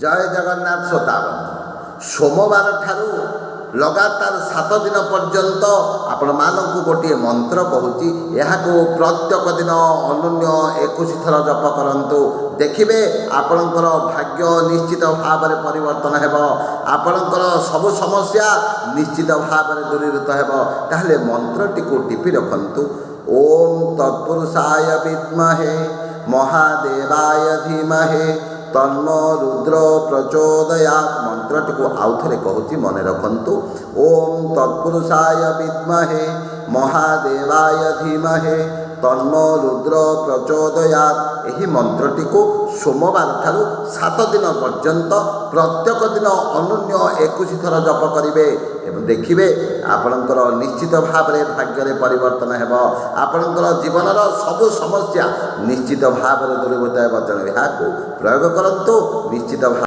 ଜୟ ଜଗନ୍ନାଥ ଶ୍ରୋତାବନ୍ଧୁ। ସୋମବାର ଠାରୁ ଲଗାତାର 7 ଦିନ ପର୍ଯ୍ୟନ୍ତ ଆପଣମାନଙ୍କୁ ଗୋଟିଏ ମନ୍ତ୍ର କହୁଛି। ଏହାକୁ ପ୍ରତ୍ୟେକ ଦିନ ଅନନ୍ୟ 21 ଥର ଜପ କରନ୍ତୁ। ଦେଖିବେ ଆପଣଙ୍କର ଭାଗ୍ୟ ନିଶ୍ଚିତ ଭାବରେ ପରିବର୍ତ୍ତନ ହେବ। ଆପଣଙ୍କର ସବୁ ସମସ୍ୟା ନିଶ୍ଚିତ ଭାବରେ ଦୂରୀଭୂତ ହେବ। ତାହେଲେ ମନ୍ତ୍ରଟିକୁ ଟିପି ରଖନ୍ତୁ। ଓମ୍ ତତ୍ପୁରୁଷାୟ ବିଦ୍ମହେ ମହାଦେବାୟ ଧୀମହେ ତନ୍ମୋ ରୁଦ୍ର ପ୍ରଚୋଦୟାତ୍। ମନ୍ତ୍ରଟିକୁ ଆଉଥରେ କହୁଛି, ମନେ ରଖନ୍ତୁ। ଓମ୍ ତତ୍ପୁରୁଷାୟ ବିଦ୍ମହେ ମହାଦେବାୟ ଧୀମହେ ତନ୍ମୋ ରୁଦ୍ର ପ୍ରଚୋଦୟାତ୍। ଏହି ମନ୍ତ୍ରଟିକୁ ସୋମବାର ଠାରୁ 7 ଦିନ ପର୍ଯ୍ୟନ୍ତ ପ୍ରତ୍ୟେକ ଦିନ ଅନନ୍ୟ 21 ଥର ଜପ କରିବେ ଏବଂ ଦେଖିବେ ଆପଣଙ୍କର ନିଶ୍ଚିତ ଭାବରେ ଭାଗ୍ୟରେ ପରିବର୍ତ୍ତନ ହେବ। ଆପଣଙ୍କର ଜୀବନର ସବୁ ସମସ୍ୟା ନିଶ୍ଚିତ ଭାବରେ ଦୂରୀଭୂତ ହେବ। ତେଣୁ ଏହାକୁ ପ୍ରୟୋଗ କରନ୍ତୁ ନିଶ୍ଚିତ ଭାବରେ।